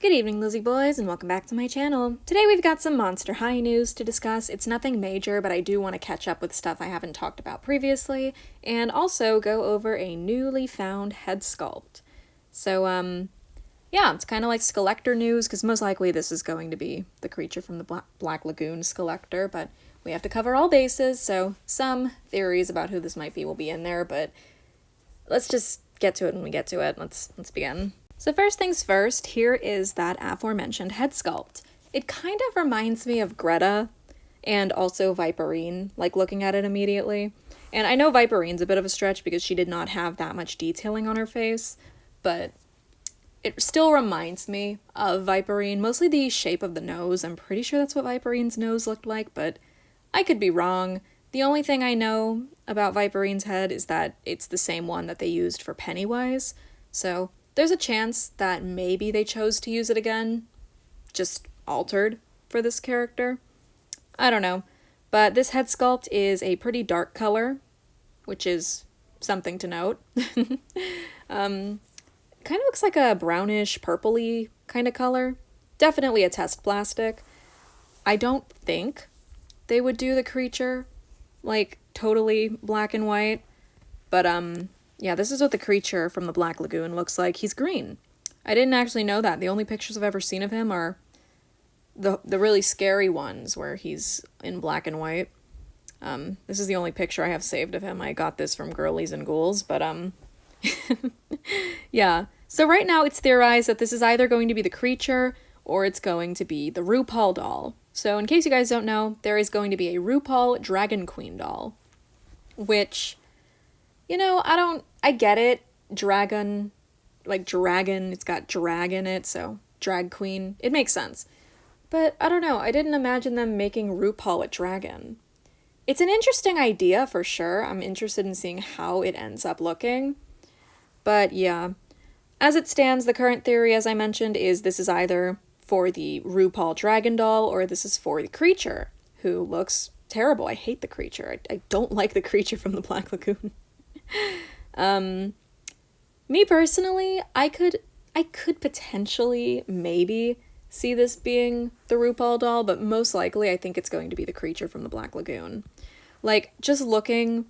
Good evening, Lizzie boys, and welcome back to my channel. Today we've got some Monster High news to discuss. It's nothing major, but I do want to catch up with stuff I haven't talked about previously, and also go over a newly found head sculpt. So, yeah, it's kind of like Skullector news, because most likely this is going to be the creature from the Black Lagoon Skullector, but we have to cover all bases, so some theories about who this might be will be in there, but let's just get to it when we get to it. Let's begin. So first things first, here is that aforementioned head sculpt. It kind of reminds me of Greta and also Viperine, like looking at it immediately. And I know Viperine's a bit of a stretch because she did not have that much detailing on her face, but it still reminds me of Viperine, mostly the shape of the nose. I'm pretty sure that's what Viperine's nose looked like, but I could be wrong. The only thing I know about Viperine's head is that it's the same one that they used for Pennywise, so there's a chance that maybe they chose to use it again, just altered for this character. I don't know, but this head sculpt is a pretty dark color, which is something to note. Kind of looks like a brownish, purpley kind of color. Definitely a test plastic. I don't think they would do the creature, like, totally black and white, but, yeah, this is what the creature from the Black Lagoon looks like. He's green. I didn't actually know that. The only pictures I've ever seen of him are the really scary ones where he's in black and white. This is the only picture I have saved of him. I got this from Girlies and Ghouls, but, yeah. So right now it's theorized that this is either going to be the creature or it's going to be the RuPaul doll. So in case you guys don't know, there is going to be a RuPaul Dragon Queen doll, which, you know, I get it. Dragon, like dragon, it's got drag in it, so drag queen. It makes sense. But I don't know, I didn't imagine them making RuPaul a dragon. It's an interesting idea for sure. I'm interested in seeing how it ends up looking. But yeah, as it stands, the current theory, as I mentioned, is this is either for the RuPaul dragon doll or this is for the creature, who looks terrible. I hate the creature. I don't like the creature from the Black Lagoon. Me personally, I could potentially maybe see this being the RuPaul doll, but most likely I think it's going to be the creature from the Black Lagoon. Like, just looking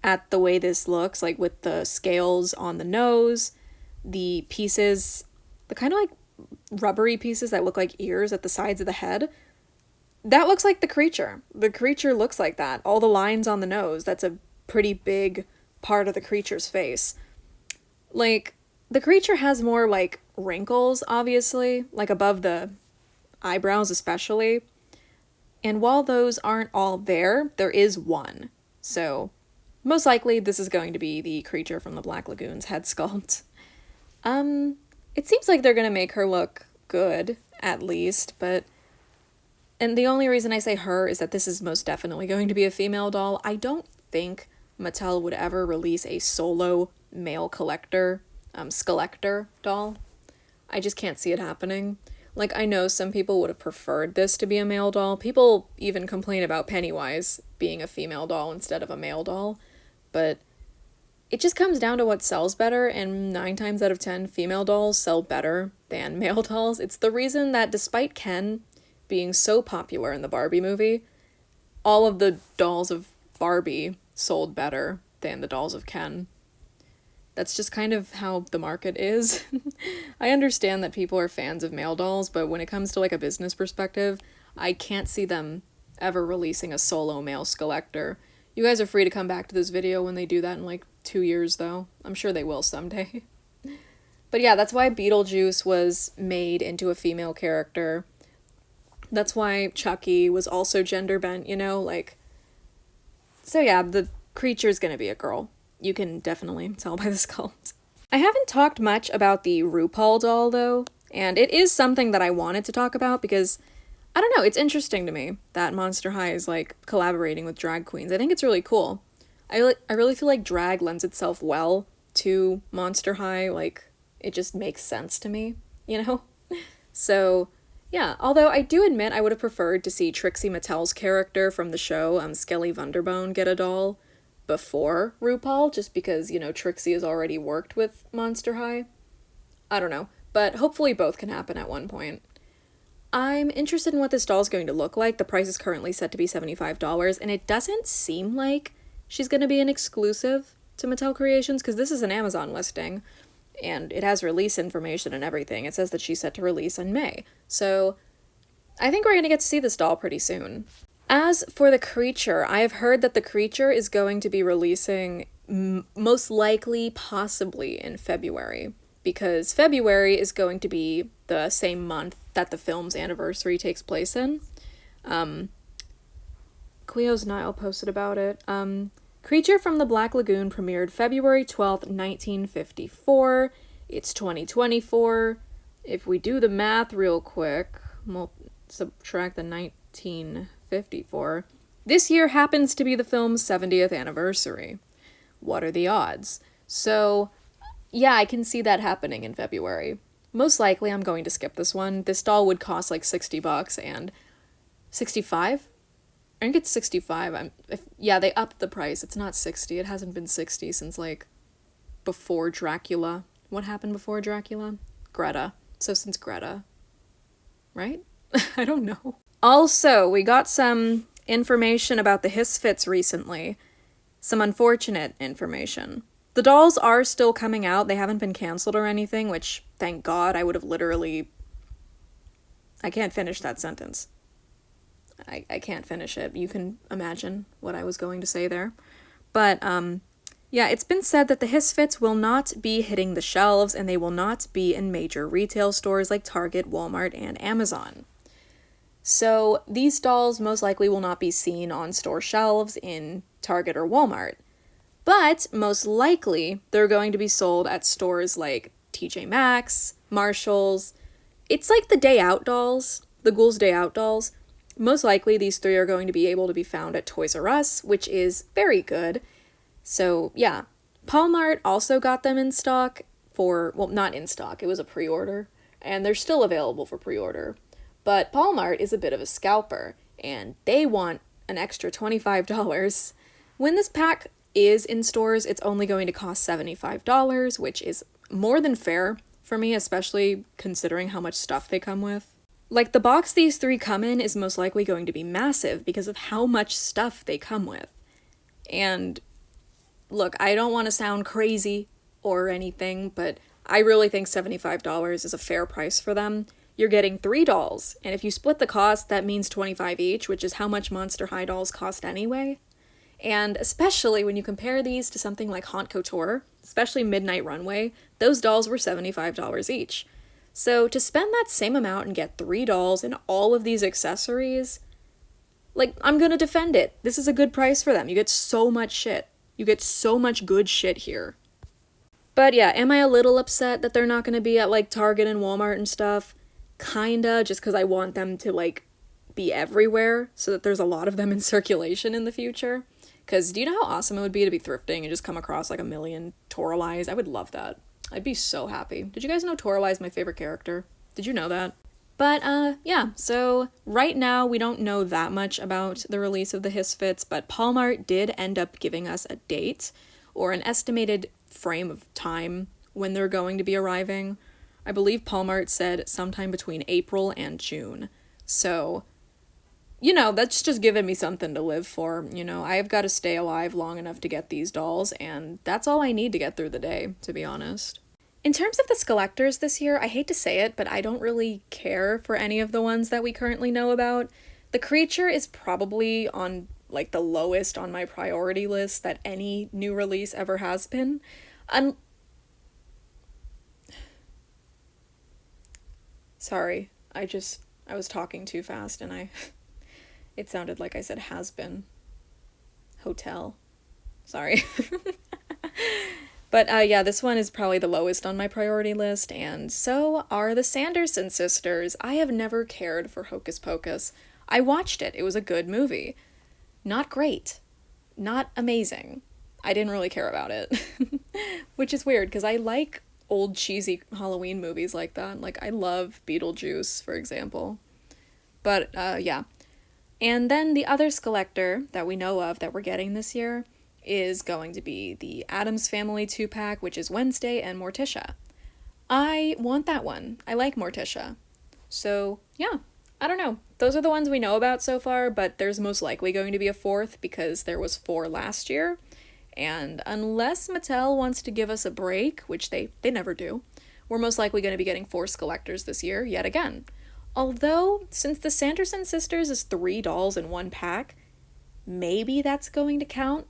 at the way this looks, like with the scales on the nose, the pieces, the kind of like rubbery pieces that look like ears at the sides of the head, that looks like the creature. The creature looks like that. All the lines on the nose, that's a pretty big part of the creature's face. Like, the creature has more, like, wrinkles, obviously, like above the eyebrows especially. And while those aren't all there, there is one. So, most likely this is going to be the creature from the Black Lagoon's head sculpt. It seems like they're gonna make her look good, at least, but... And the only reason I say her is that this is most definitely going to be a female doll. I don't think Mattel would ever release a solo male collector, Skullector doll. I just can't see it happening. Like, I know some people would have preferred this to be a male doll. People even complain about Pennywise being a female doll instead of a male doll, but it just comes down to what sells better, and 9 times out of 10, female dolls sell better than male dolls. It's the reason that despite Ken being so popular in the Barbie movie, all of the dolls of Barbie sold better than the dolls of Ken. That's just kind of how the market is. I understand that people are fans of male dolls, but when it comes to like a business perspective, I can't see them ever releasing a solo male Skullector. You guys are free to come back to this video when they do that in like 2 years though. I'm sure they will someday. But yeah, that's why Beetlejuice was made into a female character. That's why Chucky was also gender bent, you know, like... So yeah, the creature's gonna be a girl. You can definitely tell by the sculpt. I haven't talked much about the RuPaul doll, though, and it is something that I wanted to talk about because, I don't know, it's interesting to me that Monster High is, like, collaborating with drag queens. I think it's really cool. I really feel like drag lends itself well to Monster High, like, it just makes sense to me, you know? So... yeah, although I do admit I would have preferred to see Trixie Mattel's character from the show, Skelly Wonderbone, get a doll before RuPaul, just because, you know, Trixie has already worked with Monster High. I don't know. but hopefully both can happen at one point. I'm interested in what this doll is going to look like. The price is currently set to be $75, and it doesn't seem like she's going to be an exclusive to Mattel Creations, because this is an Amazon listing, and it has release information and everything. It says that she's set to release in May. So I think we're going to get to see this doll pretty soon. As for the creature, I have heard that the creature is going to be releasing most likely, possibly in February, because February is going to be the same month that the film's anniversary takes place in. Cleosnile posted about it. Creature from the Black Lagoon premiered February 12th, 1954. It's 2024. If we do the math real quick, subtract the 1954. This year happens to be the film's 70th anniversary. What are the odds? So, yeah, I can see that happening in February. Most likely I'm going to skip this one. This doll would cost like $60 and 65? I think it's 65. Yeah, they upped the price. It's not 60. It hasn't been 60 since like before Dracula. What happened before Dracula? Greta. So since Greta. Right? I don't know. Also, we got some information about the Hissfits recently. Some unfortunate information. The dolls are still coming out. They haven't been canceled or anything, which, thank God, I would have literally... I can't finish that sentence. I can't finish it. You can imagine what I was going to say there. But, yeah, it's been said that the Hissfits will not be hitting the shelves, and they will not be in major retail stores like Target, Walmart, and Amazon. So, these dolls most likely will not be seen on store shelves in Target or Walmart. But, most likely, they're going to be sold at stores like TJ Maxx, Marshall's. It's like the Day Out dolls, the Ghouls Day Out dolls. Most likely, these three are going to be able to be found at Toys R Us, which is very good. So, yeah. Paul Mart also got them in stock for, well, not in stock, it was a pre-order, and they're still available for pre-order. But Paul Mart is a bit of a scalper, and they want an extra $25. When this pack is in stores, it's only going to cost $75, which is more than fair for me, especially considering how much stuff they come with. Like, the box these three come in is most likely going to be massive because of how much stuff they come with. And, look, I don't want to sound crazy or anything, but I really think $75 is a fair price for them. You're getting 3 dolls, and if you split the cost, that means $25 each, which is how much Monster High dolls cost anyway. And especially when you compare these to something like Haunt Couture, especially Midnight Runway, those dolls were $75 each. So to spend that same amount and get 3 dolls and all of these accessories, like, I'm gonna defend it. This is a good price for them. You get so much shit. You get so much good shit here. But yeah, am I a little upset that they're not gonna be at, like, Target and Walmart and stuff? Kinda, just because I want them to, like, be everywhere so that there's a lot of them in circulation in the future. Because do you know how awesome it would be to be thrifting and just come across, like, a million Toralies? I would love that. I'd be so happy. Did you guys know Toralei is my favorite character? Did you know that? But, yeah, so right now we don't know that much about the release of the Hissfits, but Paul Mart did end up giving us a date, or an estimated frame of time when they're going to be arriving. I believe Paul Mart said sometime between April and June. So, you know, that's just giving me something to live for. You know, I've got to stay alive long enough to get these dolls, and that's all I need to get through the day, to be honest. In terms of the Skullectors this year, I hate to say it, but I don't really care for any of the ones that we currently know about. The creature is probably on, like, the lowest on my priority list that any new release ever has been. Sorry, I was talking too fast and it sounded like I said has been. Hotel. Sorry. But yeah, this one is probably the lowest on my priority list, and so are the Sanderson sisters. I have never cared for Hocus Pocus. I watched it. It was a good movie. Not great. Not amazing. I didn't really care about it. Which is weird, because I like old cheesy Halloween movies like that. Like, I love Beetlejuice, for example. But, yeah. And then the other Skullector that we know of that we're getting this year is going to be the Addams Family 2-pack, which is Wednesday and Morticia. I want that one. I like Morticia. So, yeah, I don't know. Those are the ones we know about so far, but there's most likely going to be a fourth because there was 4 last year. And unless Mattel wants to give us a break, which they never do, we're most likely going to be getting 4 Skullectors this year, yet again. Although, since the Sanderson sisters is 3 dolls in one pack, maybe that's going to count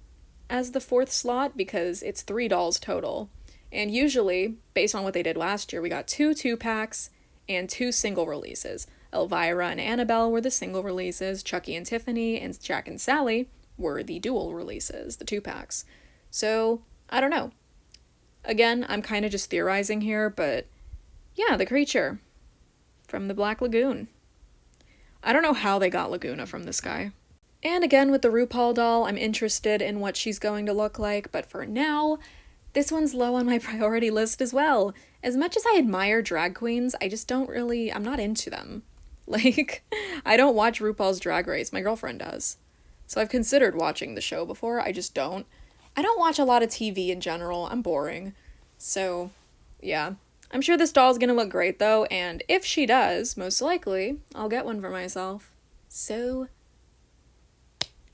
as the 4th slot because it's 3 dolls total. And usually, based on what they did last year, we got 2 2-packs and 2 single releases. Elvira and Annabelle were the single releases, Chucky and Tiffany and Jack and Sally were the dual releases, the 2-packs. So, I don't know. Again, I'm kind of just theorizing here, but yeah, the creature from the Black Lagoon. I don't know how they got Laguna from this guy. And again, with the RuPaul doll, I'm interested in what she's going to look like, but for now, this one's low on my priority list as well. As much as I admire drag queens, I just I'm not into them. Like, I don't watch RuPaul's Drag Race, my girlfriend does. So I've considered watching the show before, I just don't. I don't watch a lot of TV in general, I'm boring. So, yeah. I'm sure this doll's gonna look great though, and if she does, most likely, I'll get one for myself. So,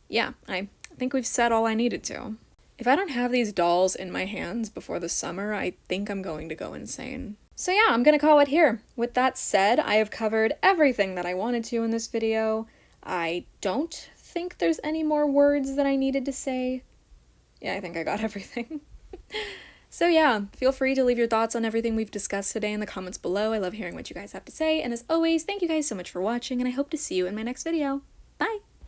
yeah, I think we've said all I needed to. If I don't have these dolls in my hands before the summer, I think I'm going to go insane. So yeah, I'm gonna call it here. With that said, I have covered everything that I wanted to in this video. I don't think there's any more words that I needed to say. Yeah, I think I got everything. So yeah, feel free to leave your thoughts on everything we've discussed today in the comments below. I love hearing what you guys have to say, and as always, thank you guys so much for watching, and I hope to see you in my next video. Bye!